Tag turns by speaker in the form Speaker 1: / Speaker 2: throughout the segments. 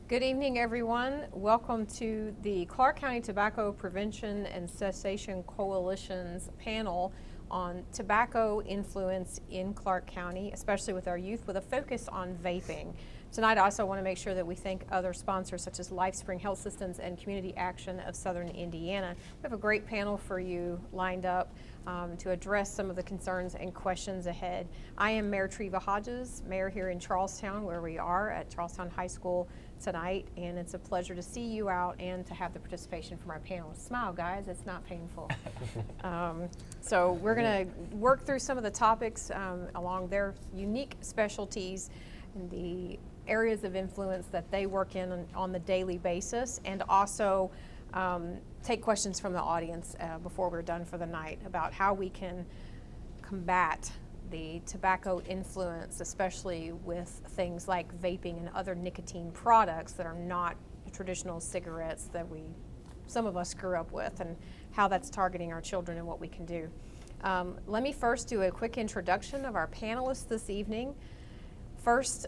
Speaker 1: Good evening, everyone. Welcome to the Clark County Tobacco Prevention and Cessation Coalition's panel on tobacco influence in Clark County, especially with our youth, with a focus on vaping. Tonight, I also want to make sure that we thank other sponsors such as LifeSpring Health Systems and Community Action of Southern Indiana. We have a great panel for you lined up to address some of the concerns and questions ahead. I am Mayor Treva Hodges, mayor here in Charlestown, where we are at Charlestown High School tonight, and it's a pleasure to see you out and to have the participation from our panelists. Smile, guys, it's not painful. So we're going to work through some of the topics along their unique specialties and the areas of influence that they work in on the daily basis, and also take questions from the audience before we're done for the night about how we can combat the tobacco influence, especially with things like vaping and other nicotine products that are not traditional cigarettes that some of us grew up with, and how that's targeting our children and what we can do. Let me first do a quick introduction of our panelists this evening. First,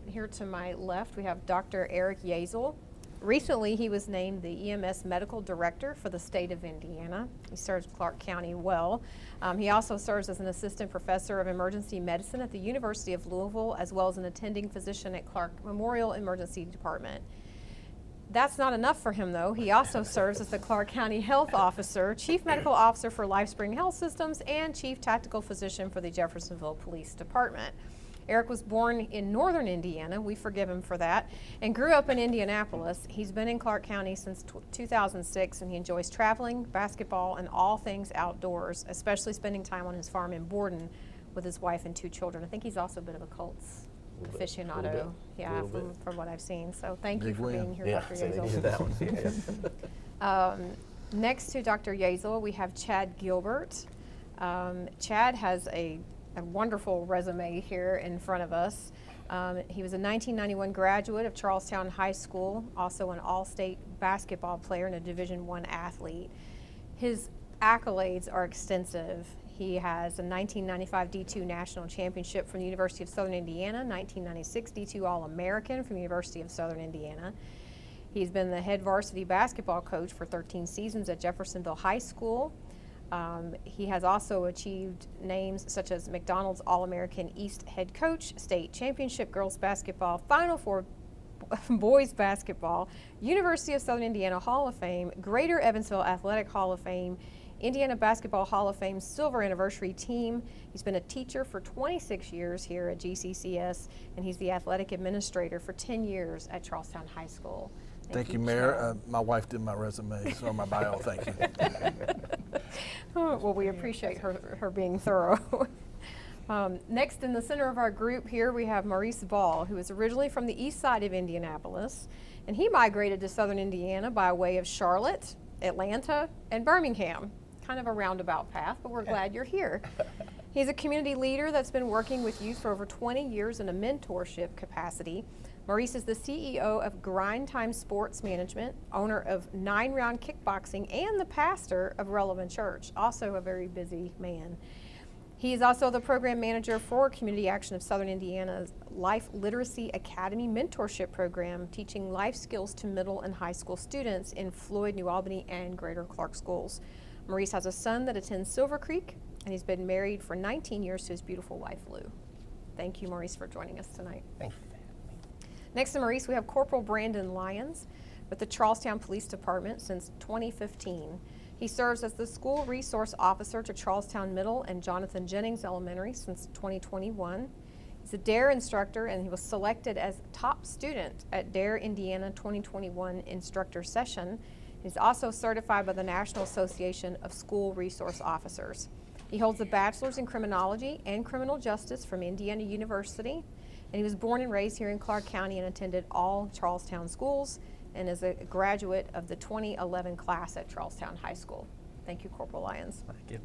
Speaker 1: here to my left, we have Dr. Eric Yazel. Recently, he was named the EMS Medical Director for the state of Indiana. He serves Clark County well. He also serves as an Assistant Professor of Emergency Medicine at the University of Louisville, as well as an attending physician at Clark Memorial Emergency Department. That's not enough for him, though. He also serves as the Clark County Health Officer, Chief Medical Officer for LifeSpring Health Systems, and Chief Tactical Physician for the Jeffersonville Police Department. Eric was born in northern Indiana, we forgive him for that, and grew up in Indianapolis. He's been in Clark County since 2006, and he enjoys traveling, basketball, and all things outdoors, especially spending time on his farm in Borden with his wife and 2 children. I think he's also a bit of a Colts aficionado, from what I've seen. So thank you for being here, Dr. Yazel.
Speaker 2: That one.
Speaker 1: Next to Dr. Yazel, we have Chad Gilbert. Chad has a wonderful resume here in front of us. He was a 1991 graduate of Charlestown High School, also an all-state basketball player and a Division I athlete. His accolades are extensive. He has a 1995 D2 National Championship from the University of Southern Indiana, 1996 D2 All-American from the University of Southern Indiana. He's been the head varsity basketball coach for 13 seasons at Jeffersonville High School. He has also achieved names such as McDonald's All-American East Head Coach, State Championship Girls Basketball, Final Four Boys Basketball, University of Southern Indiana Hall of Fame, Greater Evansville Athletic Hall of Fame, Indiana Basketball Hall of Fame Silver Anniversary Team. He's been a teacher for 26 years here at GCCS, and he's the athletic administrator for 10 years at Charlestown High School.
Speaker 3: Thank you, Mayor. My wife did my resume, so my bio, thank you.
Speaker 1: Well, we appreciate her being thorough. Next in the center of our group here, we have Maurice Ball, who is originally from the east side of Indianapolis, and he migrated to Southern Indiana by way of Charlotte, Atlanta, and Birmingham. Kind of a roundabout path, but we're glad you're here. He's a community leader that's been working with youth for over 20 years in a mentorship capacity. Maurice is the CEO of Grind Time Sports Management, owner of 9 Round Kickboxing, and the pastor of Relevant Church, also a very busy man. He is also the program manager for Community Action of Southern Indiana's Life Literacy Academy mentorship program, teaching life skills to middle and high school students in Floyd, New Albany, and Greater Clark schools. Maurice has a son that attends Silver Creek, and he's been married for 19 years to his beautiful wife, Lou. Thank you, Maurice, for joining us tonight.
Speaker 2: Thank you.
Speaker 1: Next to Maurice, we have Corporal Brandon Lyons with the Charlestown Police Department since 2015. He serves as the School Resource Officer to Charlestown Middle and Jonathan Jennings Elementary since 2021. He's a DARE instructor, and he was selected as top student at DARE Indiana 2021 instructor session. He's also certified by the National Association of School Resource Officers. He holds a bachelor's in criminology and criminal justice from Indiana University. And he was born and raised here in Clark County and attended all Charlestown schools, and is a graduate of the 2011 class at Charlestown High School. Thank you, Corporal Lyons.
Speaker 2: Thank you.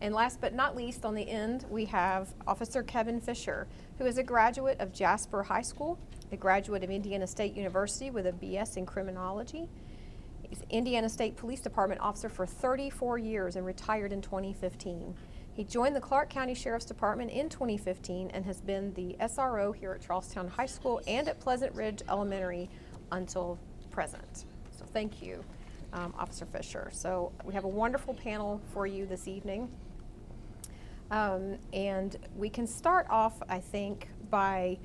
Speaker 1: And last but not least, on the end, we have Officer Kevin Fisher, who is a graduate of Jasper High School, a graduate of Indiana State University with a BS in criminology. He's Indiana State Police Department officer for 34 years and retired in 2015. He joined the Clark County Sheriff's Department in 2015 and has been the SRO here at Charlestown High School and at Pleasant Ridge Elementary until present. So thank you, Officer Fisher. So we have a wonderful panel for you this evening. And we can start off, I think, by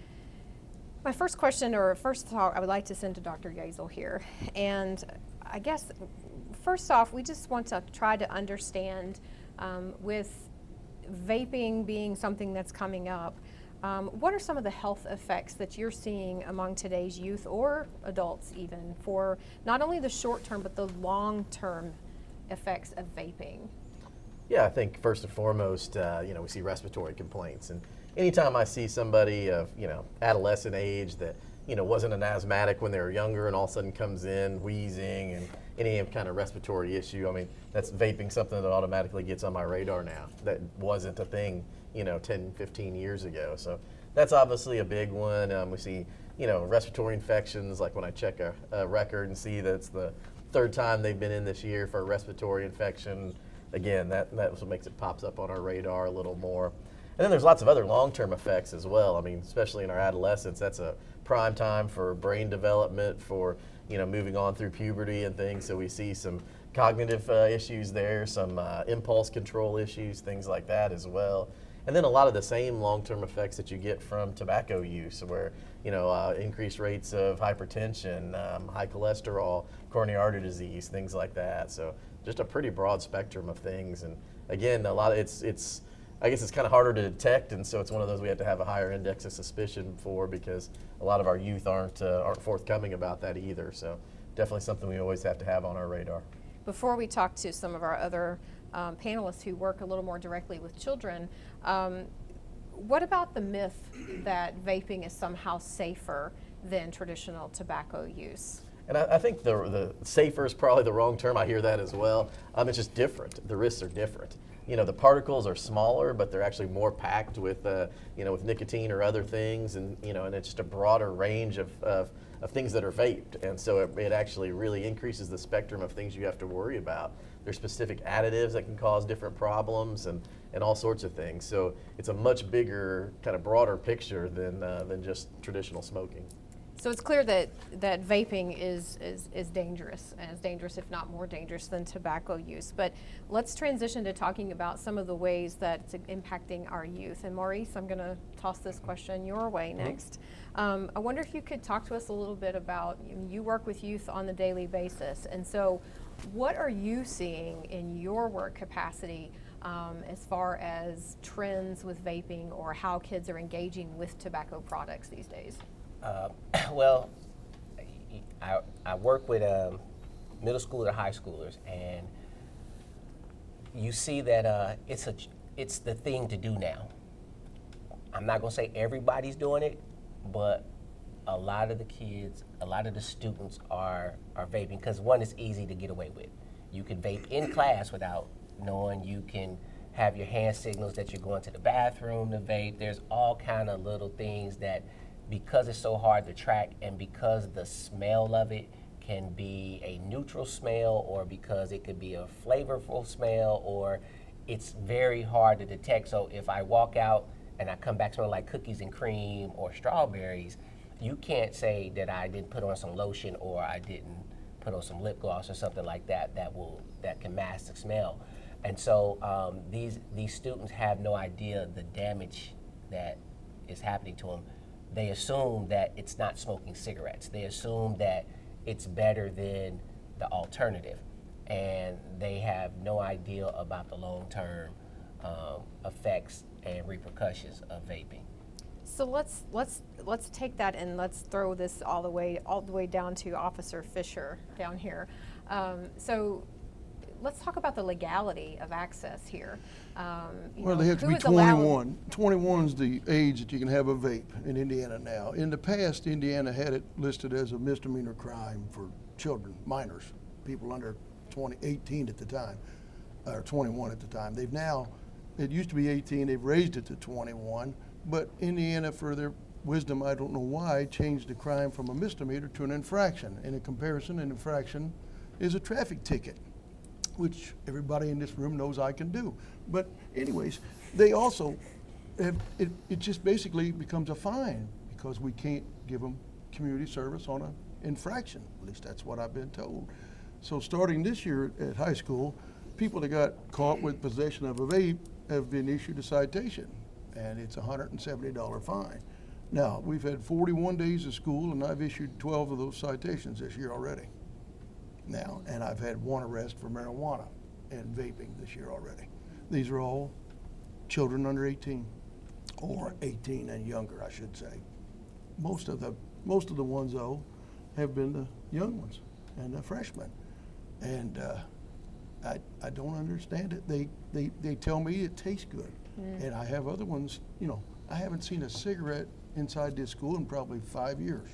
Speaker 1: my first question, or first thought I would like to send to Dr. Yazel here. And I guess, first off, we just want to try to understand, with vaping being something that's coming up, what are some of the health effects that you're seeing among today's youth or adults even, for not only the short term but the long term effects of vaping?
Speaker 2: Yeah, I think first and foremost, we see respiratory complaints, and anytime I see somebody of adolescent age that wasn't an asthmatic when they were younger and all of a sudden comes in wheezing and any kind of respiratory issue, I mean, that's vaping something that automatically gets on my radar now. That wasn't a thing 10, 15 years ago. So that's obviously a big one. We see respiratory infections, like when I check a record and see that it's the third time they've been in this year for a respiratory infection. Again, that's what makes it pops up on our radar a little more. And then there's lots of other long-term effects as well. I mean, especially in our adolescence, that's a prime time for brain development, for moving on through puberty and things. So we see some cognitive issues there, some impulse control issues, things like that as well. And then a lot of the same long-term effects that you get from tobacco use, where increased rates of hypertension, high cholesterol, coronary artery disease, things like that. So just a pretty broad spectrum of things. And again, a lot of it's I guess it's kind of harder to detect, and so it's one of those we have to have a higher index of suspicion for, because a lot of our youth aren't forthcoming about that either. So definitely something we always have to have on our radar.
Speaker 1: Before we talk to some of our other panelists who work a little more directly with children, what about the myth that vaping is somehow safer than traditional tobacco use?
Speaker 2: And I think the safer is probably the wrong term. I hear that as well. It's just different. The risks are different. The particles are smaller, but they're actually more packed with, with nicotine or other things, and and it's just a broader range of things that are vaped, and so it actually really increases the spectrum of things you have to worry about. There's specific additives that can cause different problems and all sorts of things. So it's a much bigger, kind of broader picture than just traditional smoking.
Speaker 1: So it's clear that vaping is dangerous, as dangerous, if not more dangerous, than tobacco use. But let's transition to talking about some of the ways that it's impacting our youth. And Maurice, I'm going to toss this question your way next. I wonder if you could talk to us a little bit about, you work with youth on a daily basis, and so what are you seeing in your work capacity as far as trends with vaping, or how kids are engaging with tobacco products these days?
Speaker 4: Well, I work with middle school to high schoolers, and you see that it's the thing to do now. I'm not going to say everybody's doing it, but a lot of the kids, a lot of the students are vaping, because one, it's easy to get away with. You can vape in class without knowing. You can have your hand signals that you're going to the bathroom to vape. There's all kind of little things that, because it's so hard to track, and because the smell of it can be a neutral smell, or because it could be a flavorful smell, or it's very hard to detect. So if I walk out and I come back smelling like cookies and cream or strawberries, you can't say that I didn't put on some lotion, or I didn't put on some lip gloss or something like that that can mask the smell. And so these students have no idea the damage that is happening to them. They assume that it's not smoking cigarettes. They assume that it's better than the alternative, and they have no idea about the long-term effects and repercussions of vaping.
Speaker 1: So let's take that and let's throw this all the way down to Officer Fisher down here. So let's talk about the legality of access here.
Speaker 3: Well, they have to be 21. 21 is the age that you can have a vape in Indiana now. In the past, Indiana had it listed as a misdemeanor crime for children, minors, people under 18 at the time, or 21 at the time. They've now, it used to be 18, they've raised it to 21, but Indiana, for their wisdom, I don't know why, changed the crime from a misdemeanor to an infraction. In a comparison, an infraction is a traffic ticket, which everybody in this room knows I can do. But anyways, they also have, it just basically becomes a fine, because we can't give them community service on an infraction. At least that's what I've been told. So starting this year at high school, people that got caught with possession of a vape have been issued a citation, and it's a $170 fine. Now, we've had 41 days of school, and I've issued 12 of those citations this year already. Now, and I've had 1 arrest for marijuana and vaping this year already. These are all children under 18, or 18 and younger, I should say. Most of the ones, though, have been the young ones and the freshmen. And I don't understand it. They tell me it tastes good. And I have other ones, you know, I haven't seen a cigarette inside this school in probably 5 years.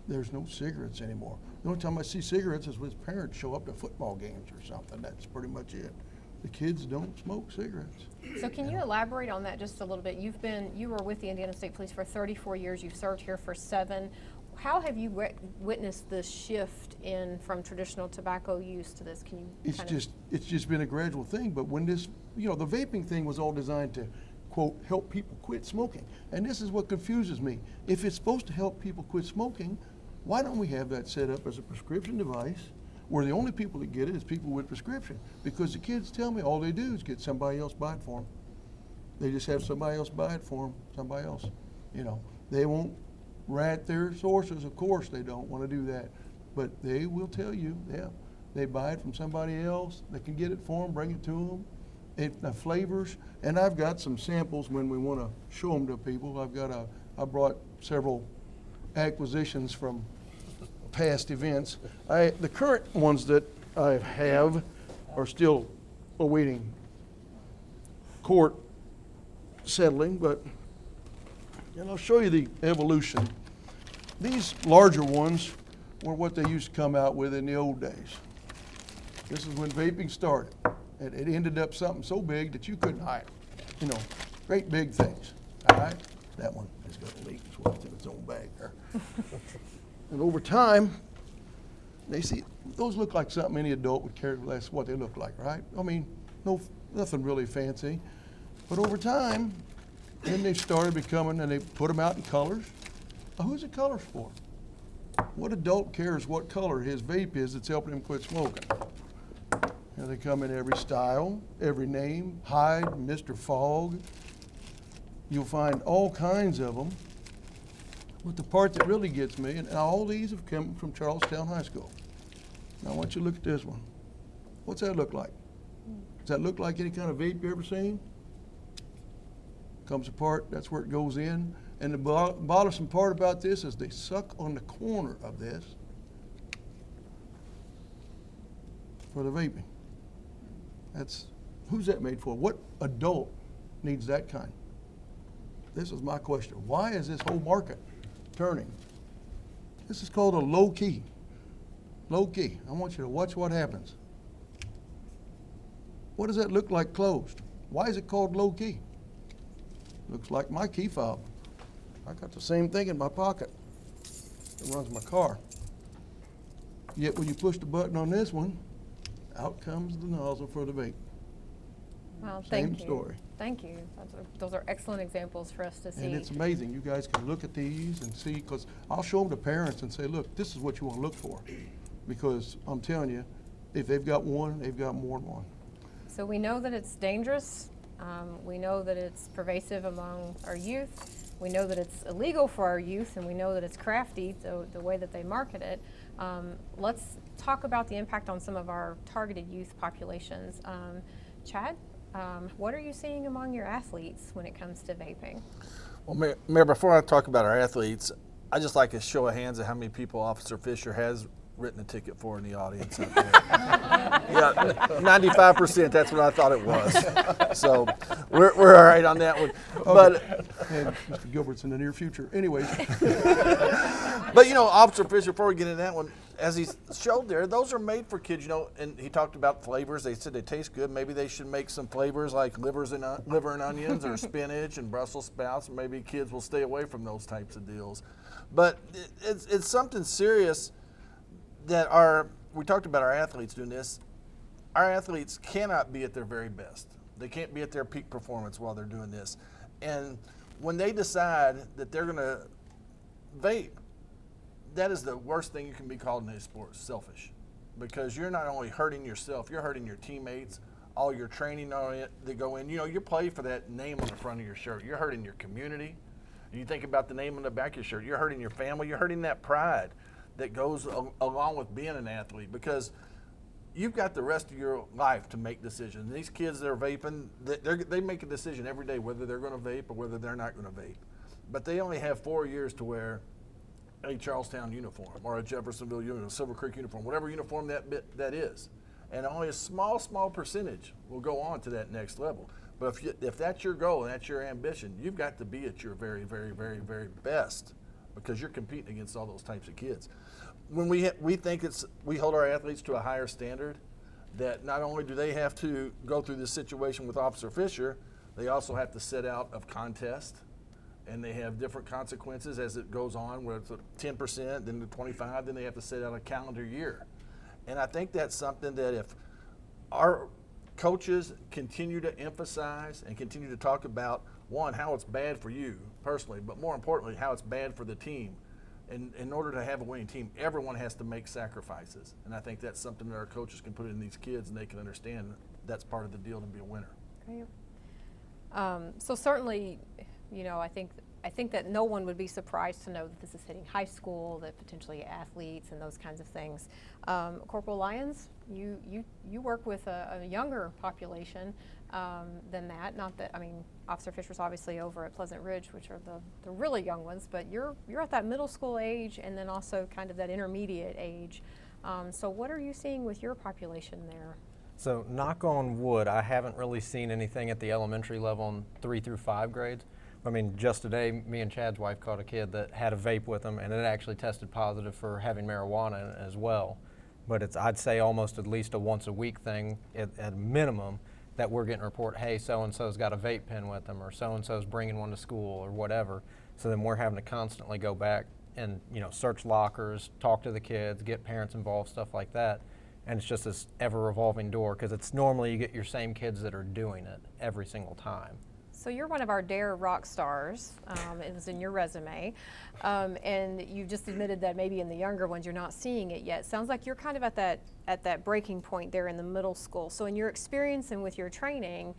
Speaker 3: There's no cigarettes anymore. The only time I see cigarettes is when parents show up to football games or something. That's pretty much it. The kids don't smoke cigarettes.
Speaker 1: So can you elaborate on that just a little bit? You were with the Indiana State Police for 34 years. You've served here for 7. How have you witnessed this shift from traditional tobacco use to this? Can you?
Speaker 3: It's just been a gradual thing. But when this, you know, the vaping thing was all designed to, quote, help people quit smoking. And this is what confuses me. If it's supposed to help people quit smoking, why don't we have that set up as a prescription device where the only people that get it is people with prescription? Because the kids tell me all they do is get somebody else buy it for them. They just have somebody else buy it for them, somebody else. You know, they won't rat their sources, of course they don't want to do that. But they will tell you, yeah, they buy it from somebody else, they can get it for them, bring it to them. The flavors, and I've got some samples when we want to show them to people. I brought several acquisitions from past events. The current ones that I have are still awaiting court settling, and I'll show you the evolution. These larger ones were what they used to come out with in the old days. This is when vaping started. It ended up something so big that you couldn't hide it. You know, great big things. All right? That one has got a leak. It's what's in its own bag there. And over time, those look like something any adult would carry. That's what they look like, right? I mean, nothing really fancy. But over time, then they started becoming, and they put them out in colors. Now, who's the colors for? What adult cares what color his vape is that's helping him quit smoking? And they come in every style, every name, Hyde, Mr. Fogg. You'll find all kinds of them. But the part that really gets me, and all these have come from Charlestown High School. Now I want you to look at this one. What's that look like? Does that look like any kind of vape you ever seen? Comes apart, that's where it goes in. And the bothersome part about this is they suck on the corner of this for the vaping. Who's that made for? What adult needs that kind? This is my question. Why is this whole market turning? This is called a low key. Low key. I want you to watch what happens. What does that look like closed? Why is it called low key? Looks like my key fob. I got the same thing in my pocket. It runs my car. Yet when you push the button on this one, out comes the nozzle for the vape.
Speaker 1: Well,
Speaker 3: Same story.
Speaker 1: Thank you. Those are excellent examples for us to see.
Speaker 3: And it's amazing. You guys can look at these and see, because I'll show them to parents and say, look, this is what you want to look for. Because I'm telling you, if they've got one, they've got more than one.
Speaker 1: So we know that it's dangerous. We know that it's pervasive among our youth. We know that it's illegal for our youth, and we know that it's crafty, the way that they market it. Let's talk about the impact on some of our targeted youth populations. Chad, what are you seeing among your athletes when it comes to vaping?
Speaker 5: Well, Mayor, before I talk about our athletes, I just like a show of hands of how many people Officer Fisher has written a ticket for in the audience up there. Yeah, 95%, that's what I thought it was. So we're all right on that one.
Speaker 3: Okay. And Mr. Gilbert's in the near future. Anyways.
Speaker 5: But, you know, Officer Fisher, before we get into that one, as he showed there, those are made for kids, you know, and he talked about flavors. They said they taste good. Maybe they should make some flavors like liver and onions or spinach and Brussels sprouts. Maybe kids will stay away from those types of deals. But it's something serious that we talked about our athletes doing this. Our athletes cannot be at their very best. They can't be at their peak performance while they're doing this. And when they decide that they're going to vape, that is the worst thing you can be called in a sport, selfish. Because you're not only hurting yourself, you're hurting your teammates, all your training on it that go in. You know, you play for that name on the front of your shirt. You're hurting your community. You think about the name on the back of your shirt. You're hurting your family. You're hurting that pride that goes along with being an athlete, because you've got the rest of your life to make decisions. And these kids that are vaping, they make a decision every day whether they're going to vape or whether they're not going to vape. But they only have 4 years to wear a Charlestown uniform or a Jeffersonville uniform, Silver Creek uniform, whatever uniform that is. And only a small percentage will go on to that next level. But if that's your goal and that's your ambition, you've got to be at your very, very, very, very best, because you're competing against all those types of kids. When we think we hold our athletes to a higher standard, that not only do they have to go through this situation with Officer Fisher, they also have to sit out of contest, and they have different consequences as it goes on, where it's 10%, then the 25%, then they have to sit out a calendar year. And I think that's something that if our coaches continue to emphasize and continue to talk about, one, how it's bad for you personally, but more importantly, how it's bad for the team. And in order to have a winning team, everyone has to make sacrifices. And I think that's something that our coaches can put in these kids, and they can understand that's part of the deal to be a winner.
Speaker 1: Great. So certainly, you know, I think that no one would be surprised to know that this is hitting high school, that potentially athletes and those kinds of things. Corporal Lyons, you work with a younger population than that. Not that, I mean, Officer Fisher's obviously over at Pleasant Ridge, which are the really young ones, but you're at that middle school age and then also kind of that intermediate age. So what are you seeing with your population there?
Speaker 6: So knock on wood, I haven't really seen anything at the elementary level in 3 through 5 grades. I mean, just today, me and Chad's wife caught a kid that had a vape with him, and it actually tested positive for having marijuana in it as well. But it's, I'd say, almost at least a once a week thing at a minimum, that we're getting a report, hey, so-and-so's got a vape pen with them, or so-and-so's bringing one to school, or whatever. So then we're having to constantly go back and, you know, search lockers, talk to the kids, get parents involved, stuff like that. And it's just this ever-revolving door, because it's normally you get your same kids that are doing it every single time.
Speaker 1: So you're one of our DARE rock stars. It was in your resume. And you just admitted that maybe in the younger ones you're not seeing it yet. Sounds like you're kind of at that breaking point there in the middle school. So in your experience and with your training,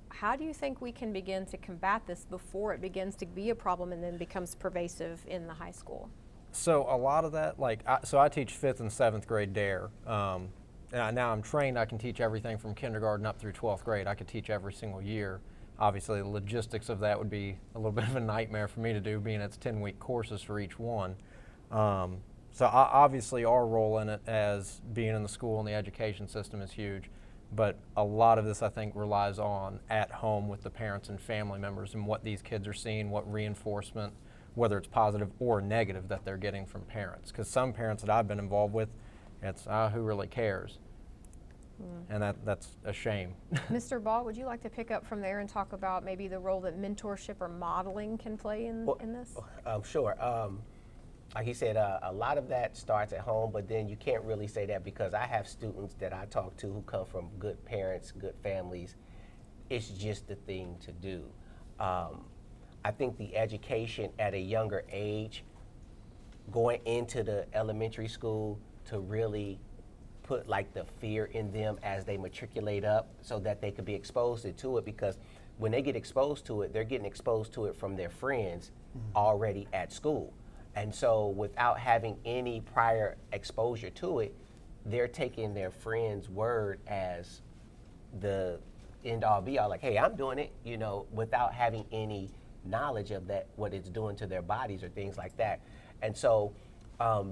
Speaker 1: how do you think we can begin to combat this before it begins to be a problem and then becomes pervasive in the high school?
Speaker 6: So a lot of that, like, I teach 5th and 7th grade DARE. And now I'm trained, I can teach everything from kindergarten up through 12th grade. I could teach every single year. Obviously, the logistics of that would be a little bit of a nightmare for me to do, being it's 10-week courses for each one. So obviously our role in it as being in the school and the education system is huge. But a lot of this, I think, relies on at home with the parents and family members and what these kids are seeing, what reinforcement, whether it's positive or negative, that they're getting from parents. Because some parents that I've been involved with, it's, who really cares? And that's a shame.
Speaker 1: Mr. Ball, would you like to pick up from there and talk about maybe the role that mentorship or modeling can play in this?
Speaker 4: Sure. Like he said, a lot of that starts at home, but then you can't really say that, because I have students that I talk to who come from good parents, good families. It's just the thing to do. I think the education at a younger age, going into the elementary school, to really put like the fear in them as they matriculate up, so that they could be exposed to it, because when they get exposed to it, they're getting exposed to it from their friends already at school. And so without having any prior exposure to it, they're taking their friend's word as the end all be all, like, hey, I'm doing it, you know, without having any knowledge of that, what it's doing to their bodies or things like that. And so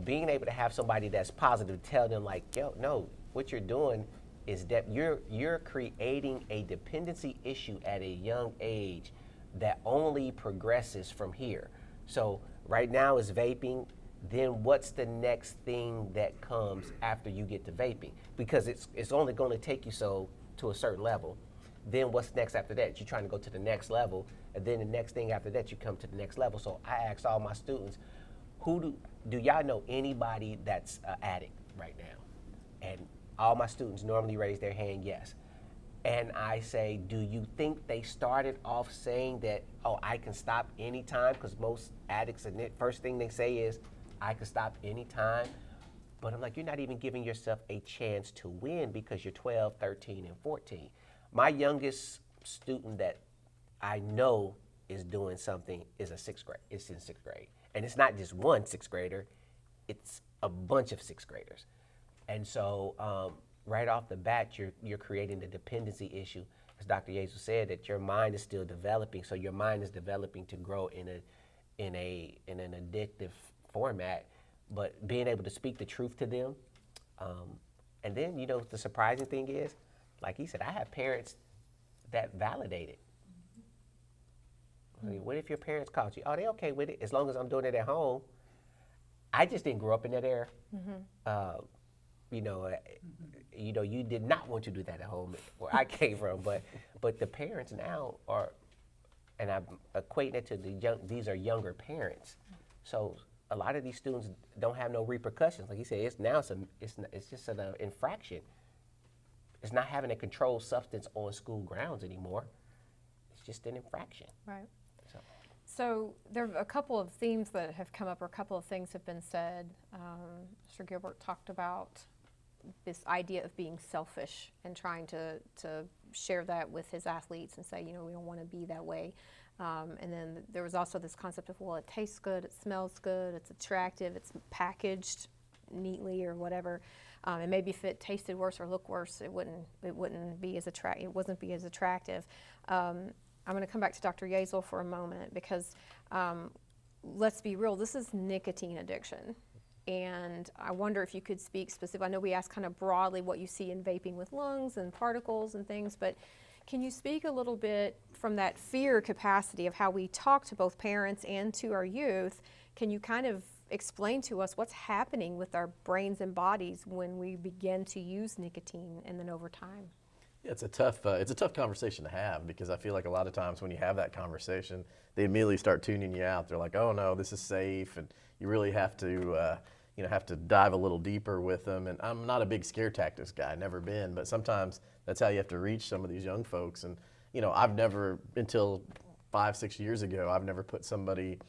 Speaker 4: being able to have somebody that's positive tell them, like, yo, no, what you're doing is that you're creating a dependency issue at a young age that only progresses from here. So right now is vaping, then what's the next thing that comes after you get to vaping? Because it's only going to take you to a certain level. Then what's next after that? You're trying to go to the next level, and then the next thing after that, you come to the next level. So I asked all my students, do y'all know anybody that's an addict right now? And all my students normally raise their hand, yes. And I say, do you think they started off saying that, oh, I can stop anytime? Because most addicts, the first thing they say is, I could stop anytime. But I'm like, you're not even giving yourself a chance to win because you're 12, 13, and 14. My youngest student that I know is doing something is a sixth grade. It's in sixth grade. And it's not just one sixth grader, it's a bunch of sixth graders. And so right off the bat, you're creating the dependency issue. As Dr. Yesu said, that your mind is still developing, so your mind is developing to grow in an addictive format. But being able to speak the truth to them, and then, you know, the surprising thing is, like he said, I have parents that validate it. I mean, what if your parents called you? Oh, they okay with it as long as I'm doing it at home. I just didn't grow up in that era. You know, you did not want to do that at home where I came from, but the parents now are, and I'm equating it to these are younger parents. So a lot of these students don't have no repercussions. Like you said, it's just an infraction. It's not having a controlled substance on school grounds anymore. It's just an infraction.
Speaker 1: Right. So there are a couple of themes that have come up, or a couple of things have been said. Mr. Gilbert talked about this idea of being selfish and trying to share that with his athletes and say, you know, we don't want to be that way. And then there was also this concept of, well, it tastes good, it smells good, it's attractive, it's packaged neatly or whatever. And maybe if it tasted worse or looked worse, it wouldn't be as attractive. I'm going to come back to Dr. Yesu for a moment because let's be real, this is nicotine addiction. And I wonder if you could speak specifically. I know we asked kind of broadly what you see in vaping with lungs and particles and things, but can you speak a little bit from that fear capacity of how we talk to both parents and to our youth? Can you kind of explain to us what's happening with our brains and bodies when we begin to use nicotine and then over time?
Speaker 2: Yeah, it's a tough conversation to have, because I feel like a lot of times when you have that conversation, they immediately start tuning you out. They're like, oh no, this is safe, and you really have to dive a little deeper with them. And I'm not a big scare tactics guy, never been, but sometimes that's how you have to reach some of these young folks. And you know, I've never, until 5-6 years ago, I've never put somebody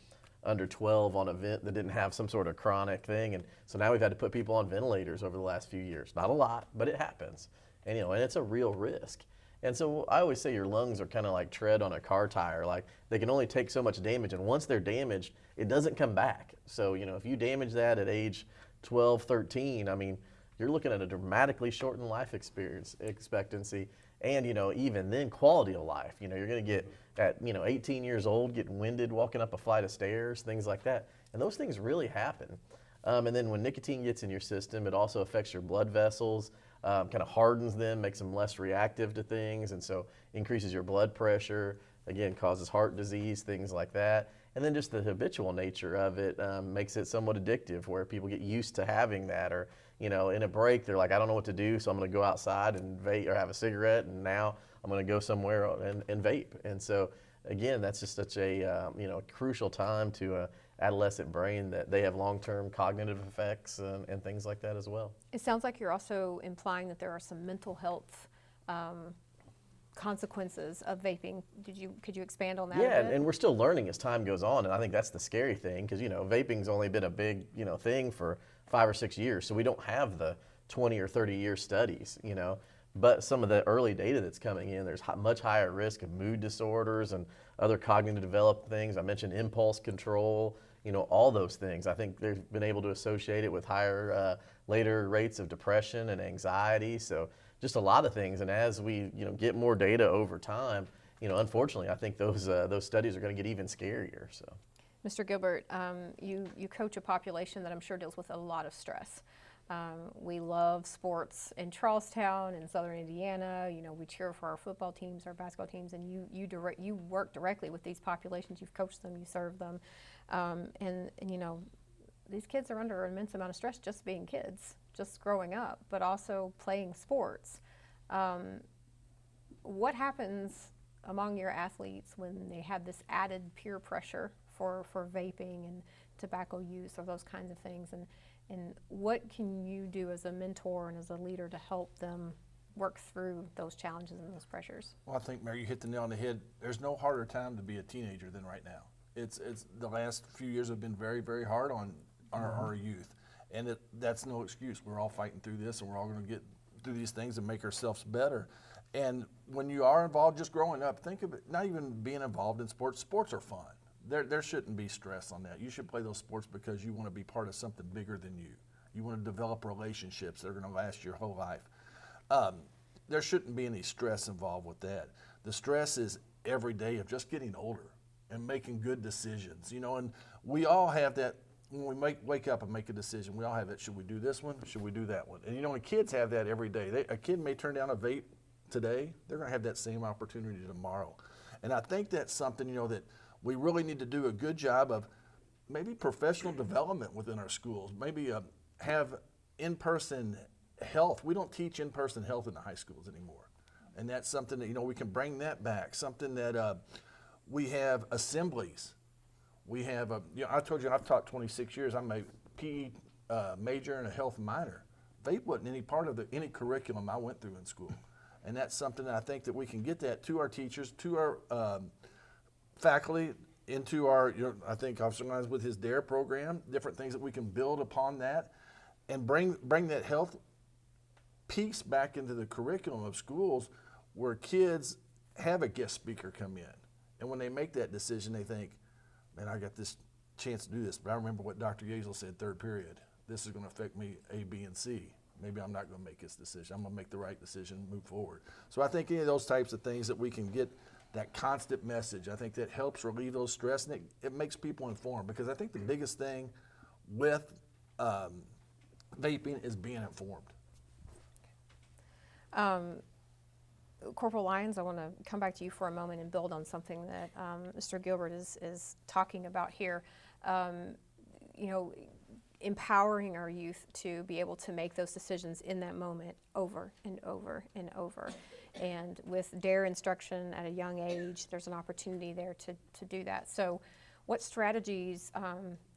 Speaker 2: under 12 on a vent that didn't have some sort of chronic thing. And so now we've had to put people on ventilators over the last few years. Not a lot, but it happens. And you know, and it's a real risk. And so I always say your lungs are kind of like tread on a car tire. Like, they can only take so much damage, and once they're damaged, it doesn't come back. So, you know, if you damage that at age 12, 13, I mean, you're looking at a dramatically shortened life expectancy, and, you know, even then, quality of life. You know, you're going to get at, 18 years old, getting winded walking up a flight of stairs, things like that. And those things really happen. And then when nicotine gets in your system, it also affects your blood vessels, kind of hardens them, makes them less reactive to things, and so increases your blood pressure, again, causes heart disease, things like that. And then just the habitual nature of it makes it somewhat addictive, where people get used to having that, or, in a break, they're like, I don't know what to do, so I'm going to go outside and vape or have a cigarette, and now I'm going to go somewhere and vape. And so, again, that's just such a crucial time to adolescent brain, that they have long-term cognitive effects and things like that as well.
Speaker 1: It sounds like you're also implying that there are some mental health consequences of vaping. Could you expand on that?
Speaker 2: Yeah,
Speaker 1: a bit?
Speaker 2: and we're still learning as time goes on, and I think that's the scary thing, because vaping's only been a big thing for 5 or 6 years, so we don't have the 20 or 30 year studies, But some of the early data that's coming in, there's much higher risk of mood disorders and other cognitive development things. I mentioned impulse control, all those things. I think they've been able to associate it with higher later rates of depression and anxiety. So just a lot of things. And as we get more data over time, unfortunately, I think those studies are going to get even scarier. So,
Speaker 1: Mr. Gilbert, you coach a population that I'm sure deals with a lot of stress. We love sports in Charlestown and Southern Indiana. We cheer for our football teams, our basketball teams, and you work directly with these populations. You've coached them, you serve them, and these kids are under an immense amount of stress just being kids, just growing up, but also playing sports. What happens among your athletes when they have this added peer pressure for vaping and tobacco use or those kinds of things? And what can you do as a mentor and as a leader to help them work through those challenges and those pressures?
Speaker 5: Well, I think, Mary, you hit the nail on the head. There's no harder time to be a teenager than right now. It's the last few years have been very, very hard on our youth. And that's no excuse. We're all fighting through this, and we're all going to get through these things and make ourselves better. And when you are involved, just growing up, think of it, not even being involved in sports. Sports are fun. There shouldn't be stress on that. You should play those sports because you want to be part of something bigger than you. You want to develop relationships that are going to last your whole life. There shouldn't be any stress involved with that. The stress is every day of just getting older and making good decisions, you know, and we all have that. When we wake up and make a decision, we all have that. Should we do this one? Should we do that one? And you know, when kids have that every day. A kid may turn down a vape today. They're going to have that same opportunity tomorrow. And I think that's something, you know, that we really need to do a good job of maybe professional development within our schools. Maybe have in-person health. We don't teach in-person health in the high schools anymore. And that's something that, you know, we can bring that back. Something that we have assemblies. We have, you know, I told you I've taught 26 years. I'm a PE major and a health minor. Vape wasn't any part of any curriculum I went through in school. And that's something that I think that we can get that to our teachers, to our faculty, into our, you know, I think Officer Lyons with his DARE program, different things that we can build upon that and bring that health piece back into the curriculum of schools where kids have a guest speaker come in. And when they make that decision, they think, man, I got this chance to do this, but I remember what Dr. Yazel said, third period. This is going to affect me A, B, and C. Maybe I'm not going to make this decision. I'm going to make the right decision and move forward. So I think any of those types of things that we can get that constant message, I think that helps relieve those stress, and it makes people informed, because I think the biggest thing with vaping is being informed.
Speaker 1: Corporal Lyons, I want to come back to you for a moment and build on something that Mr. Gilbert is talking about here. You know, empowering our youth to be able to make those decisions in that moment over and over and over. And with DARE instruction at a young age, there's an opportunity there to do that. So what strategies,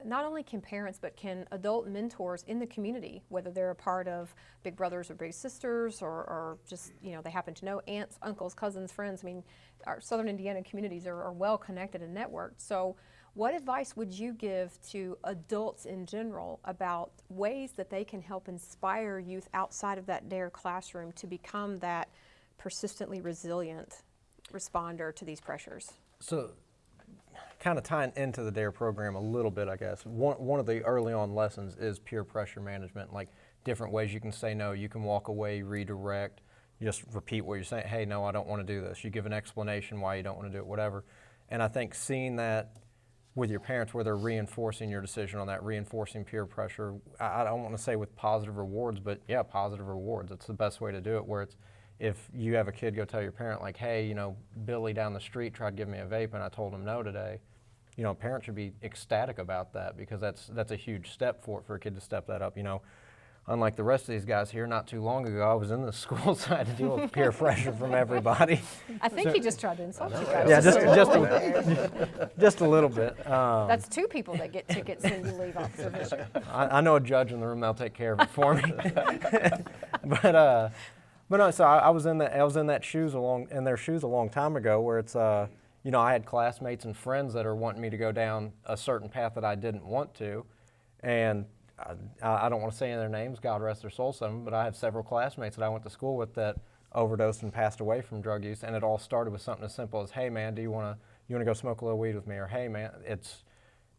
Speaker 1: not only can parents, but can adult mentors in the community, whether they're a part of Big Brothers or Big Sisters, or just, you know, they happen to know aunts, uncles, cousins, friends. I mean, our Southern Indiana communities are well connected and networked. So what advice would you give to adults in general about ways that they can help inspire youth outside of that DARE classroom to become that persistently resilient responder to these pressures?
Speaker 6: So, kind of tying into the DARE program a little bit, I guess, one of the early on lessons is peer pressure management, like different ways you can say no. You can walk away, redirect, just repeat what you're saying. Hey, no, I don't want to do this. You give an explanation why you don't want to do it, whatever. And I think seeing that with your parents, where they're reinforcing your decision on that, reinforcing peer pressure, I don't want to say with positive rewards, but yeah, positive rewards. It's the best way to do it, where it's, if you have a kid go tell your parent, like, hey, you know, Billy down the street tried to give me a vape and I told him no today, you know, a parent should be ecstatic about that, because that's a huge step for a kid to step that up. You know, unlike the rest of these guys here, not too long ago, I was in the school, so I had to deal with peer pressure from everybody.
Speaker 1: I think he just tried to insult you guys.
Speaker 6: Yeah, just a little bit.
Speaker 1: That's two people that get tickets and you leave Officer Fisher.
Speaker 6: I know a judge in the room; they'll take care of it for me. But no, so I was in their shoes a long time ago, where it's you know, I had classmates and friends that are wanting me to go down a certain path that I didn't want to, and I don't want to say any of their names, God rest their soul, some of them, but I had several classmates that I went to school with that overdosed and passed away from drug use, and it all started with something as simple as, hey man, do you want to go smoke a little weed with me? Or hey man,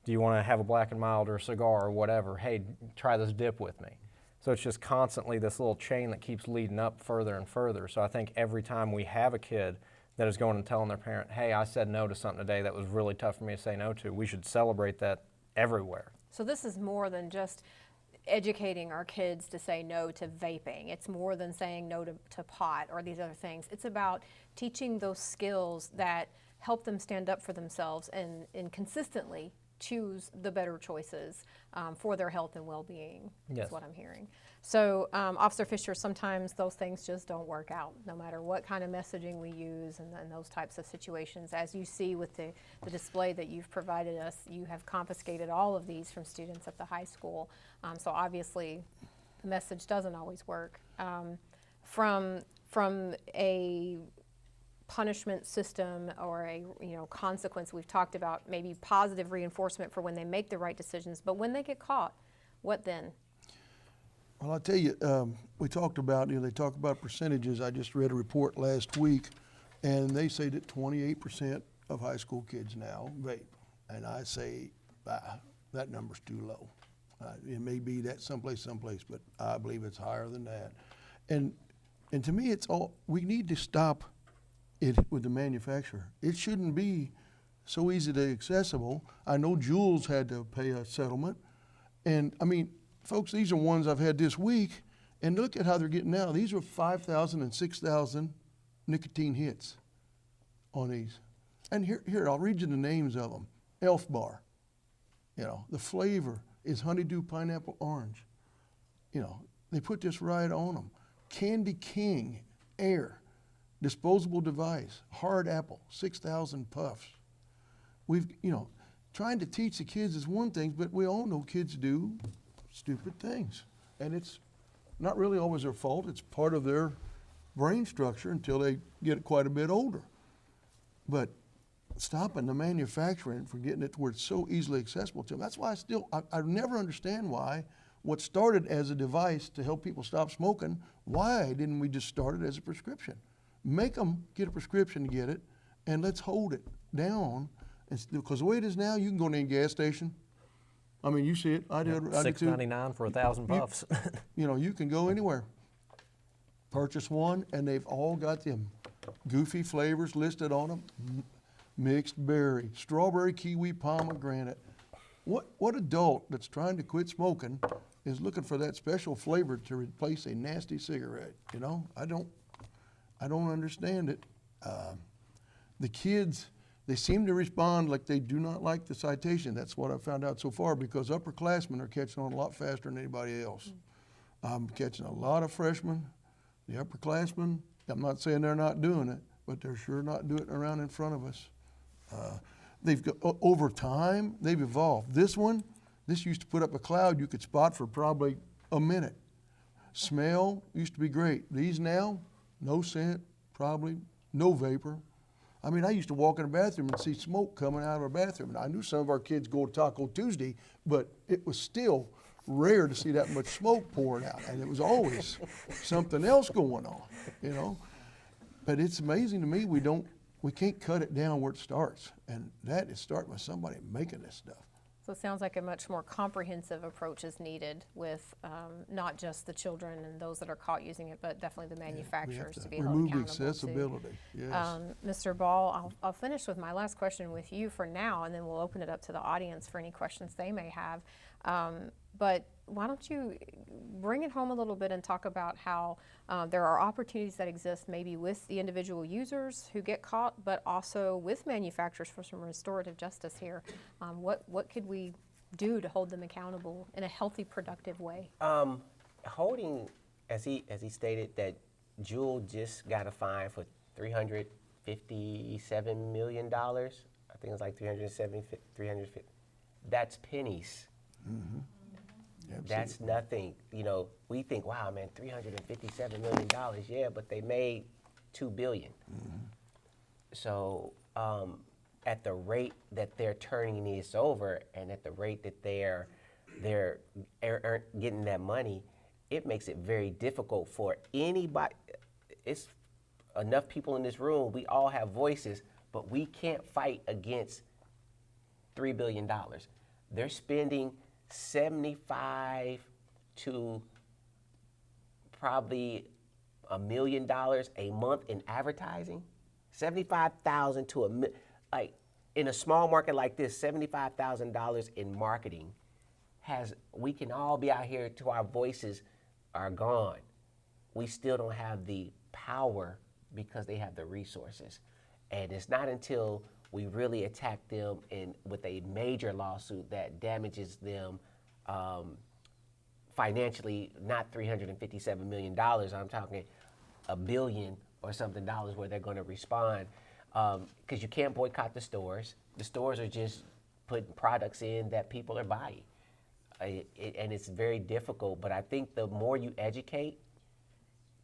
Speaker 6: do you want to have a Black and Mild or a cigar or whatever? Hey, try this dip with me. So it's just constantly this little chain that keeps leading up further and further. So I think every time we have a kid that is going and telling their parent, hey, I said no to something today that was really tough for me to say no to, we should celebrate that everywhere.
Speaker 1: So this is more than just educating our kids to say no to vaping. It's more than saying no to pot or these other things. It's about teaching those skills that help them stand up for themselves and consistently choose the better choices for their health and well-being,
Speaker 6: Yes.
Speaker 1: is what I'm hearing. So Officer Fisher, sometimes those things just don't work out, no matter what kind of messaging we use and those types of situations. As you see with the display that you've provided us, you have confiscated all of these from students at the high school. So obviously the message doesn't always work. From a punishment system or a consequence, we've talked about maybe positive reinforcement for when they make the right decisions, but when they get caught, what then?
Speaker 3: Well, I'll tell you, we talked about, they talk about percentages. I just read a report last week, and they say that 28% of high school kids now vape. And I say, that number's too low. It may be that someplace, but I believe it's higher than that. And to me, we need to stop it with the manufacturer. It shouldn't be so easily accessible. I know Jules had to pay a settlement. And I mean, folks, these are ones I've had this week, and look at how they're getting now. These are 5,000 and 6,000 nicotine hits on these. And here, I'll read you the names of them. Elf Bar, the flavor is honeydew pineapple orange. They put this right on them. Candy King, Air, disposable device, hard apple, 6,000 puffs. We've, trying to teach the kids is one thing, but we all know kids do stupid things. And it's not really always their fault. It's part of their brain structure until they get quite a bit older. But stopping the manufacturing from getting it to where it's so easily accessible to them. That's why I never understand why what started as a device to help people stop smoking, why didn't we just start it as a prescription? Make them get a prescription to get it, and let's hold it down. Because the way it is now, you can go to any gas station. I mean, you see it. I do too.
Speaker 6: $6.99 for 1,000 puffs.
Speaker 3: You can go anywhere, purchase one, and they've all got them goofy flavors listed on them. Mixed berry, strawberry, kiwi, pomegranate. What adult that's trying to quit smoking is looking for that special flavor to replace a nasty cigarette? I don't understand it. The kids, they seem to respond like they do not like the citation. That's what I've found out so far, because upperclassmen are catching on a lot faster than anybody else. I'm catching a lot of freshmen. The upperclassmen, I'm not saying they're not doing it, but they're sure not doing it around in front of us. They've got, over time, they've evolved. This used to put up a cloud you could spot for probably a minute. Smell used to be great. These now, no scent, probably no vapor. I mean, I used to walk in a bathroom and see smoke coming out of a bathroom. And I knew some of our kids go to Taco Tuesday, but it was still rare to see that much smoke pouring out. And it was always something else going on, But it's amazing to me we can't cut it down where it starts. And that is starting with somebody making this stuff.
Speaker 1: So it sounds like a much more comprehensive approach is needed with not just the children and those that are caught using it, but definitely the manufacturers to be held accountable.
Speaker 3: Remove accessibility, yes.
Speaker 1: Mr. Ball, I'll finish with my last question with you for now, and then we'll open it up to the audience for any questions they may have. But why don't you bring it home a little bit and talk about how there are opportunities that exist maybe with the individual users who get caught, but also with manufacturers for some restorative justice here. What could we do to hold them accountable in a healthy, productive way?
Speaker 4: Holding, as he stated, that Jewel just got a fine for $357 million. I think it was like 350. That's pennies. Mm-hmm. That's nothing. We think, wow, man, $357 million, yeah, but they made $2 billion. Mm-hmm. So at the rate that they're turning this over, and at the rate that they're getting that money, it makes it very difficult for anybody. It's enough people in this room. We all have voices, but we can't fight against $3 billion. They're spending $75 to probably $1 million a month in advertising. $75,000 to $1 million. Like in a small market like this, $75,000 in marketing we can all be out here till our voices are gone. We still don't have the power because they have the resources. And it's not until we really attack them with a major lawsuit that damages them financially, not $357 million. I'm talking $1 billion or something dollars where they're going to respond. Because you can't boycott the stores. The stores are just putting products in that people are buying. And it's very difficult, but I think the more you educate,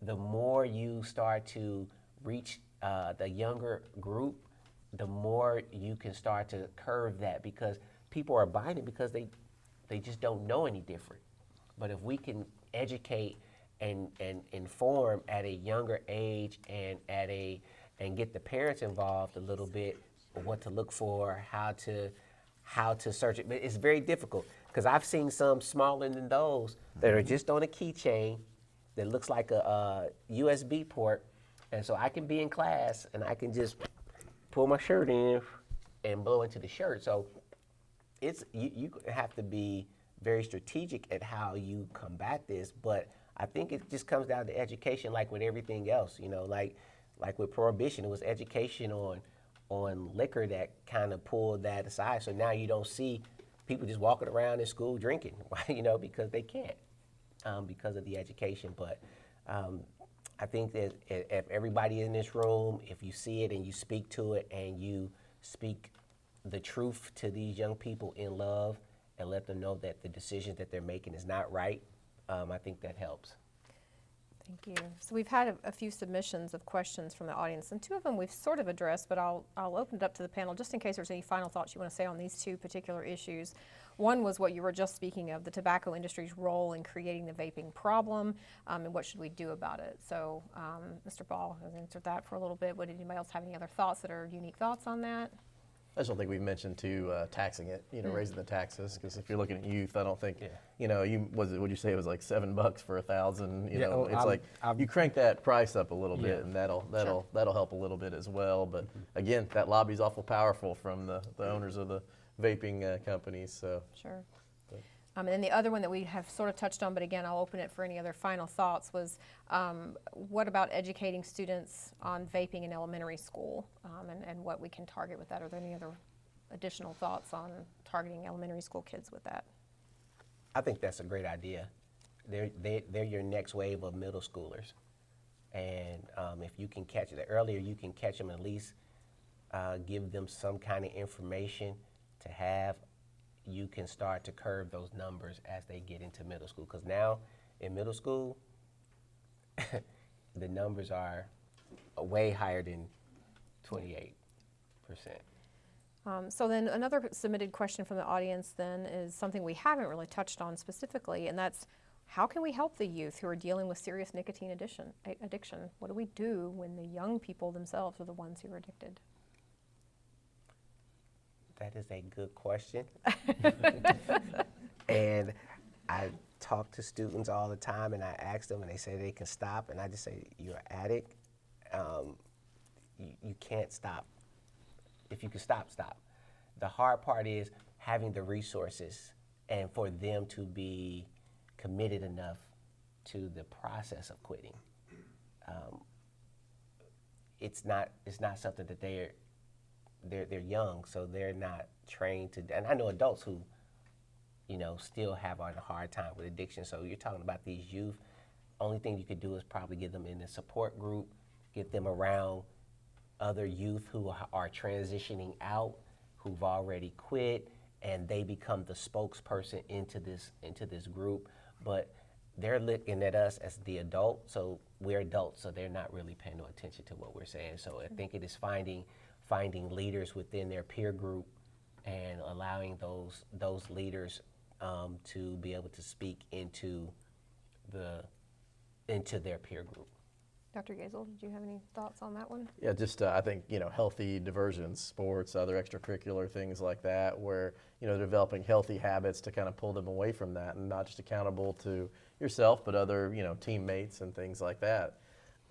Speaker 4: the more you start to reach the younger group, the more you can start to curve that, because people are buying it because they just don't know any different. But if we can educate and inform at a younger age and get the parents involved a little bit, what to look for, how to search it. But it's very difficult because I've seen some smaller than those that are just on a keychain that looks like a USB port, and so I can be in class and I can just pull my shirt in and blow into the shirt. So it's you have to be very strategic at how you combat this, but I think it just comes down to education, like with everything else. You know, like with prohibition, it was education on liquor that kind of pulled that aside. So now you don't see people just walking around in school drinking, you know, because they can't, because of the education. But I think that if everybody in this room, if you see it and you speak to it and you speak the truth to these young people in love and let them know that the decisions that they're making is not right, I think that helps.
Speaker 1: Thank you. So we've had a few submissions of questions from the audience, and two of them we've sort of addressed, but I'll open it up to the panel just in case there's any final thoughts you want to say on these two particular issues. One was what you were just speaking of, the tobacco industry's role in creating the vaping problem, and what should we do about it. So Mr. Ball has answered that for a little bit. Would anybody else have any other thoughts that are unique thoughts on that?
Speaker 2: I just don't think we've mentioned taxing it, raising the taxes, because if you're looking at youth, I don't think, would you say it was like $7 for 1,000? You crank that price up a little bit, and that'll help a little bit as well. But again, that lobby's awful powerful from the owners of the vaping companies. So
Speaker 1: sure. And then the other one that we have sort of touched on, but again, I'll open it for any other final thoughts, was what about educating students on vaping in elementary school, and what we can target with that? Are there any other additional thoughts on targeting elementary school kids with that?
Speaker 4: I think that's a great idea. They're your next wave of middle schoolers. And if you can catch it, the earlier you can catch them, at least give them some kind of information to have, you can start to curb those numbers as they get into middle school. Because now in middle school, the numbers are way higher than 28%.
Speaker 1: So then another submitted question from the audience then is something we haven't really touched on specifically, and that's how can we help the youth who are dealing with serious nicotine addiction? What do we do when the young people themselves are the ones who are addicted?
Speaker 4: That is a good question. And I talk to students all the time, and I ask them, and they say they can stop, and I just say, you're an addict. You can't stop. If you can stop, stop. The hard part is having the resources and for them to be committed enough to the process of quitting. It's not something that they're young, so they're not trained to. And I know adults who, still have a hard time with addiction. So you're talking about these youth. Only thing you could do is probably get them in a support group, get them around other youth who are transitioning out, who've already quit, and they become the spokesperson into this group. But they're looking at us as the adult, so we're adults, so they're not really paying no attention to what we're saying. So I think it is finding leaders within their peer group and allowing those leaders to be able to speak into their peer group.
Speaker 1: Dr. Gazel, did you have any thoughts on that one?
Speaker 2: Yeah, just I think healthy diversions, sports, other extracurricular things like that, where they're developing healthy habits to kind of pull them away from that, and not just accountable to yourself, but other teammates and things like that.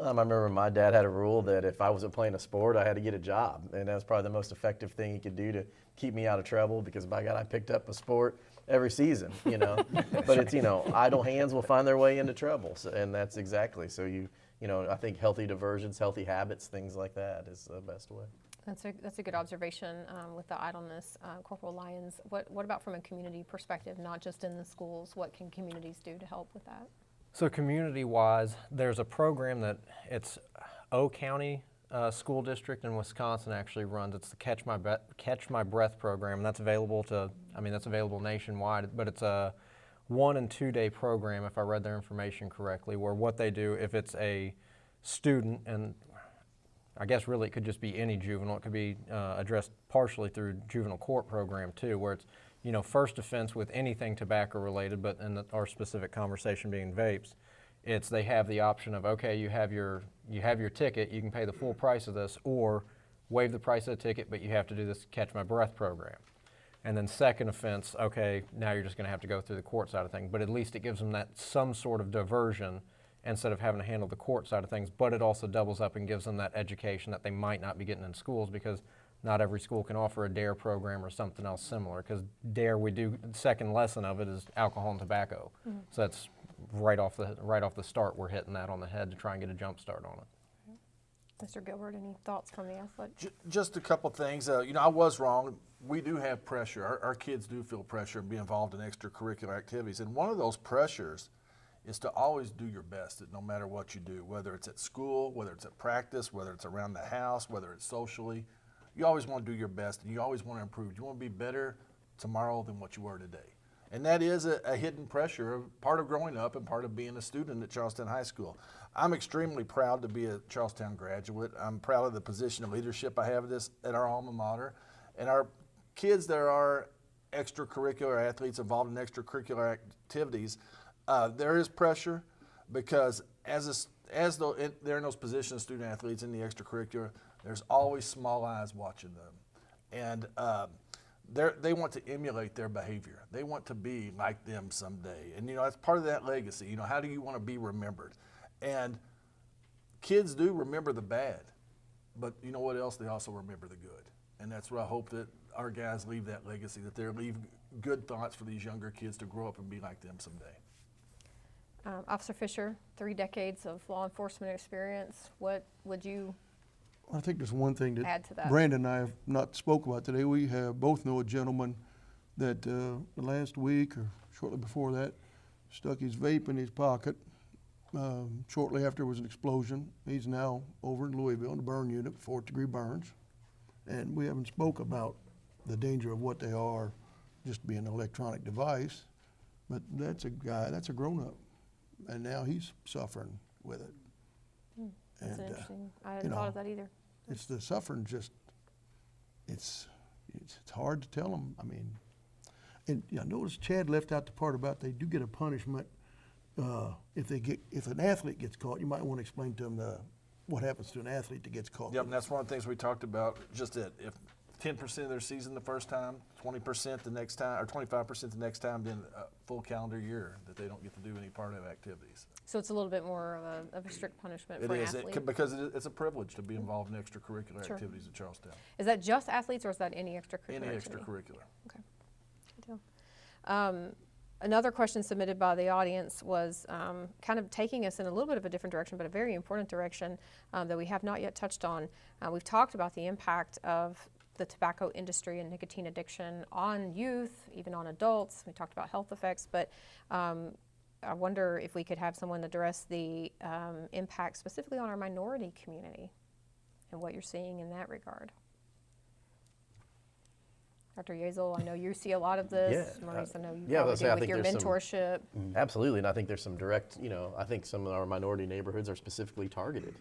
Speaker 2: I remember my dad had a rule that if I wasn't playing a sport, I had to get a job, and that was probably the most effective thing he could do to keep me out of trouble, because by God, I picked up a sport every season, But it's idle hands will find their way into trouble, and that's exactly so. I think healthy diversions, healthy habits, things like that is the best way.
Speaker 1: That's a good observation with the idleness. Corporal Lyons, what about from a community perspective, not just in the schools? What can communities do to help with that?
Speaker 6: So community-wise, there's a program that it's O County School District in Wisconsin actually runs. It's the Catch My Breath program. And that's available nationwide, but it's a 1 and 2 day program, if I read their information correctly, where what they do, if it's a student, and I guess really it could just be any juvenile, it could be addressed partially through juvenile court program too, where first offense with anything tobacco related, but in our specific conversation being vapes, it's they have the option of, okay, you have your ticket, you can pay the full price of this, or waive the price of the ticket, but you have to do this catch my breath program. And then second offense, okay, now you're just going to have to go through the court side of things, but at least it gives them that some sort of diversion instead of having to handle the court side of things, but it also doubles up and gives them that education that they might not be getting in schools, because not every school can offer a DARE program or something else similar, because DARE, we do, the second lesson of it is alcohol and tobacco. So that's right off the start, we're hitting that on the head to try and get a jump start on it.
Speaker 1: Mr. Gilbert, any thoughts from the athlete?
Speaker 5: Just a couple things. I was wrong. We do have pressure. Our kids do feel pressure and be involved in extracurricular activities. And one of those pressures is to always do your best, no matter what you do, whether it's at school, whether it's at practice, whether it's around the house, whether it's socially. You always want to do your best, and you always want to improve. You want to be better tomorrow than what you were today. And that is a hidden pressure, part of growing up and part of being a student at Charlestown High School. I'm extremely proud to be a Charlestown graduate. I'm proud of the position of leadership I have at our alma mater. And our kids that are extracurricular athletes involved in extracurricular activities, there is pressure, because they're in those positions, student athletes in the extracurricular, there's always small eyes watching them. And they want to emulate their behavior. They want to be like them someday. And, that's part of that legacy. How do you want to be remembered? And kids do remember the bad, but you know what else? They also remember the good. And that's what I hope that our guys leave that legacy, that they leave good thoughts for these younger kids to grow up and be like them someday.
Speaker 1: Officer Fisher, 3 decades of law enforcement experience. What would you
Speaker 3: I think there's one thing
Speaker 1: add to that?
Speaker 3: Brandon and I have not spoke about today. We have both know a gentleman that the last week or shortly before that stuck his vape in his pocket. Shortly after there was an explosion. He's now over in Louisville in the burn unit, 4th-degree burns. And we haven't spoke about the danger of what they are, just being an electronic device. But that's a guy, that's a grown-up. And now he's suffering with it.
Speaker 1: That's
Speaker 3: And,
Speaker 1: interesting. I hadn't thought of that either.
Speaker 3: It's the suffering just, it's hard to tell them. I mean, and I noticed Chad left out the part about they do get a punishment if an athlete gets caught. You might want to explain to them what happens to an athlete that gets caught.
Speaker 5: Yep, and that's one of the things we talked about, just that if 10% of their season the first time, 20% the next time, or 25% the next time, then a full calendar year that they don't get to do any part of activities.
Speaker 1: So it's a little bit more of a strict punishment
Speaker 5: It
Speaker 1: for an
Speaker 5: is,
Speaker 1: athlete.
Speaker 5: because it's a privilege to be involved in extracurricular
Speaker 1: Sure.
Speaker 5: activities at Charlestown.
Speaker 1: Is that just athletes, or is that any extracurricular
Speaker 5: Any
Speaker 1: activity?
Speaker 5: extracurricular.
Speaker 1: Okay, good deal. Another question submitted by the audience was kind of taking us in a little bit of a different direction, but a very important direction that we have not yet touched on. We've talked about the impact of the tobacco industry and nicotine addiction on youth, even on adults. We talked about health effects, but I wonder if we could have someone address the impact specifically on our minority community and what you're seeing in that regard. Dr. Yazel, I know you see a lot of this.
Speaker 2: Yeah,
Speaker 1: Maurice, I know you
Speaker 2: yeah,
Speaker 1: probably
Speaker 2: let's
Speaker 1: do
Speaker 2: say I
Speaker 1: with
Speaker 2: think
Speaker 1: your
Speaker 2: there's some-
Speaker 1: mentorship.
Speaker 2: Absolutely, and I think there's some direct, I think some of our minority neighborhoods are specifically targeted.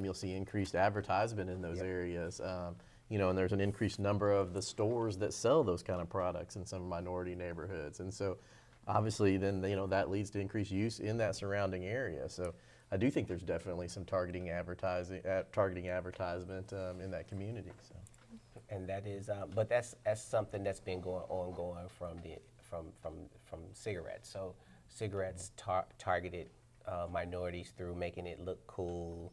Speaker 2: You'll see increased advertisement in those areas, and there's an increased number of the stores that sell those kind of products in some minority neighborhoods. And so obviously then, that leads to increased use in that surrounding area. So I do think there's definitely some targeting advertisement in that community. So.
Speaker 4: And that is, but that's something that's been ongoing from cigarettes. So cigarettes targeted minorities through making it look cool,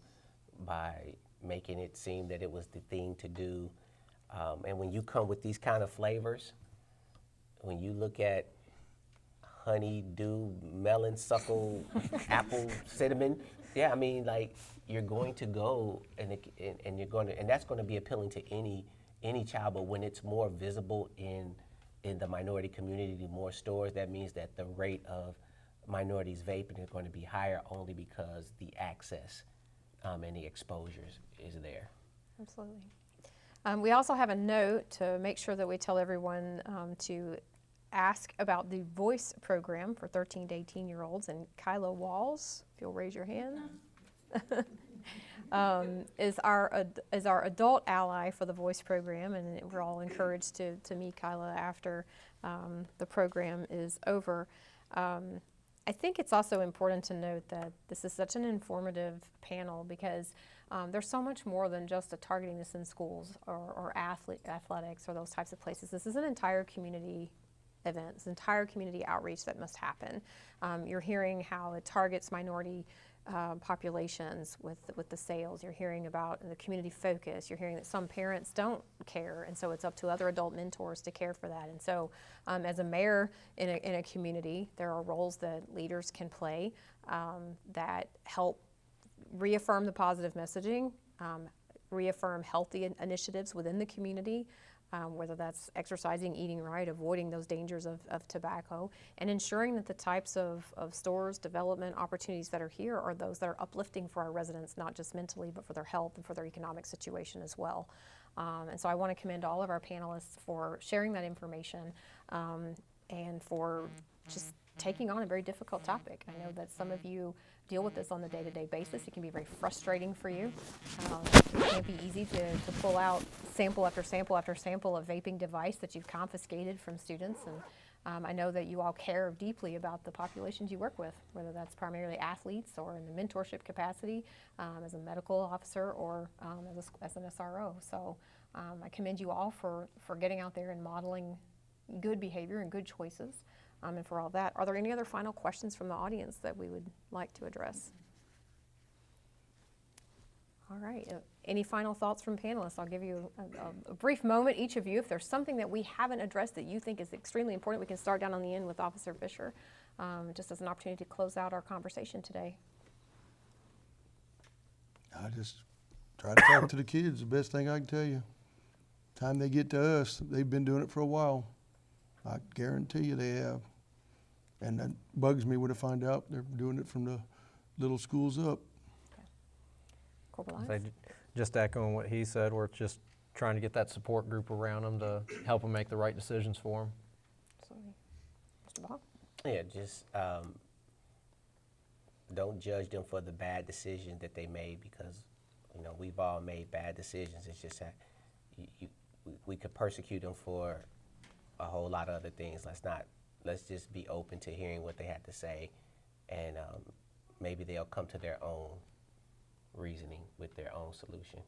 Speaker 4: by making it seem that it was the thing to do. And when you come with these kind of flavors, when you look at honeydew, melon, suckle, apple, cinnamon, yeah, I mean, like, you're going to go and that's going to be appealing to any child. But when it's more visible in the minority community, more stores, that means that the rate of minorities vaping is going to be higher, only because the access and the exposures is there.
Speaker 1: Absolutely. We also have a note to make sure that we tell everyone to ask about the voice program for 13 to 18-year-olds. And Kyla Walls, if you'll raise your hand. is our adult ally for the Voice program, and we're all encouraged to meet Kyla after the program is over. I think it's also important to note that this is such an informative panel because there's so much more than just targeting this in schools or athletics or those types of places. This is an entire community event, it's entire community outreach that must happen. You're hearing how it targets minority populations with the sales. You're hearing about the community focus. You're hearing that some parents don't care, and so it's up to other adult mentors to care for that. And so as a mayor in a community, there are roles that leaders can play that help reaffirm the positive messaging, reaffirm healthy initiatives within the community, whether that's exercising, eating right, avoiding those dangers of tobacco, and ensuring that the types of stores, development opportunities that are here are those that are uplifting for our residents, not just mentally, but for their health and for their economic situation as well. And so I want to commend all of our panelists for sharing that information and for just taking on a very difficult topic. I know that some of you deal with this on a day-to-day basis. It can be very frustrating for you. It can't be easy to pull out sample after sample after sample of vaping device that you've confiscated from students. And I know that you all care deeply about the populations you work with, whether that's primarily athletes or in the mentorship capacity as a medical officer or as an SRO. So I commend you all for getting out there and modeling good behavior and good choices. And for all that, are there any other final questions from the audience that we would like to address? All right. Any final thoughts from panelists? I'll give you a brief moment, each of you. If there's something that we haven't addressed that you think is extremely important, we can start down on the end with Officer Fisher, just as an opportunity to close out our conversation today.
Speaker 3: I just try to talk to the kids, the best thing I can tell you. Time they get to us, they've been doing it for a while. I guarantee you they have. And that bugs me when I find out they're doing it from the little schools up.
Speaker 1: Okay. Corporal
Speaker 6: So
Speaker 1: Lyons?
Speaker 6: just echoing what he said, we're just trying to get that support group around them to help them make the right decisions for them.
Speaker 1: Absolutely. Mr. Ball?
Speaker 4: Yeah, just don't judge them for the bad decision that they made, because we've all made bad decisions. It's just that we could persecute them for a whole lot of other things. Let's just be open to hearing what they have to say, and maybe they'll come to their own reasoning with their own solution.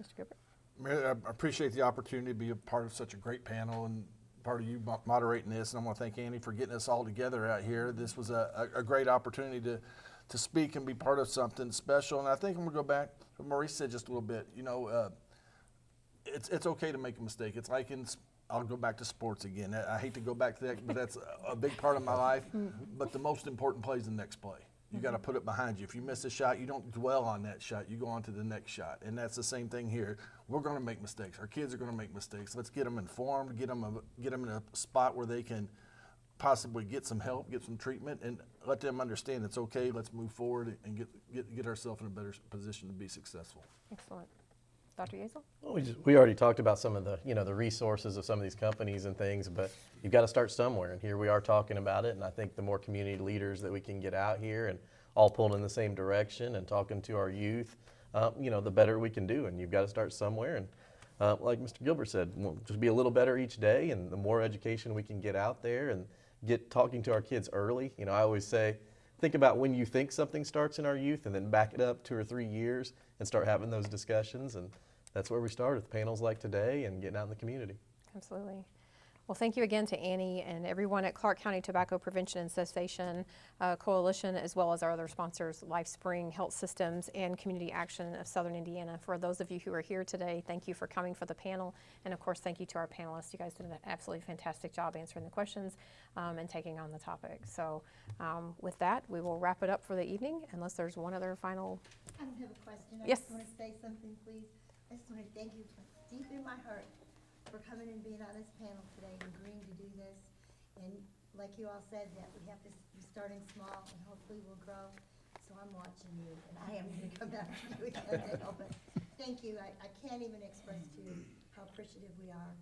Speaker 1: Mr. Gilbert?
Speaker 5: Mayor, I appreciate the opportunity to be a part of such a great panel and part of you moderating this, and I want to thank Andy for getting us all together out here. This was a great opportunity to speak and be part of something special, and I think I'm going to go back to what Maurice said just a little bit. It's okay to make a mistake. It's like I'll go back to sports again. I hate to go back to that, but that's a big part of my life. But the most important play is the next play. You got to put it behind you. If you miss a shot, you don't dwell on that shot. You go on to the next shot. And that's the same thing here. We're going to make mistakes. Our kids are going to make mistakes. Let's get them informed, get them in a spot where they can possibly get some help, get some treatment, and let them understand it's okay. Let's move forward and get ourselves in a better position to be successful.
Speaker 1: Excellent. Dr. Yeasel?
Speaker 2: Well, we already talked about some of the the resources of some of these companies and things, but you've got to start somewhere. And here we are talking about it. And I think the more community leaders that we can get out here and all pulling in the same direction and talking to our youth, the better we can do. And you've got to start somewhere. And like Mr. Gilbert said, we'll just be a little better each day. And the more education we can get out there and get talking to our kids early. I always say, think about when you think something starts in our youth, and then back it up 2 or 3 years and start having those discussions. And that's where we start with panels like today and getting out in the community.
Speaker 1: Absolutely. Well, thank you again to Annie and everyone at Clark County Tobacco Prevention and Cessation Coalition, as well as our other sponsors, LifeSpring Health Systems and Community Action of Southern Indiana. For those of you who are here today, thank you for coming for the panel. And of course, thank you to our panelists. You guys did an absolutely fantastic job answering the questions and taking on the topic. So with that, we will wrap it up for the evening, unless there's one other final.
Speaker 7: I don't have a question. I
Speaker 1: Yes.
Speaker 7: just want to say something, please. I just want to thank you from deep in my heart for coming and being on this panel today and agreeing to do this. And like you all said, that we have to be starting small and hopefully we'll grow. So I'm watching you, and I am going to come after you again to help it. Thank you. I can't even express to you how appreciative we are.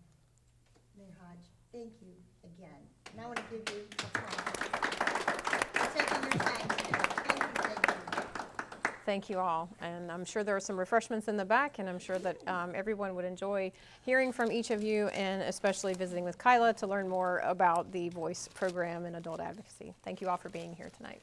Speaker 7: Mayor Hodge, thank you again. And I want to give you applause for taking your time today. Thank you, thank you.
Speaker 1: Thank you all. And I'm sure there are some refreshments in the back, and I'm sure that everyone would enjoy hearing from each of you, and especially visiting with Kyla to learn more about the Voice program and adult advocacy. Thank you all for being here tonight.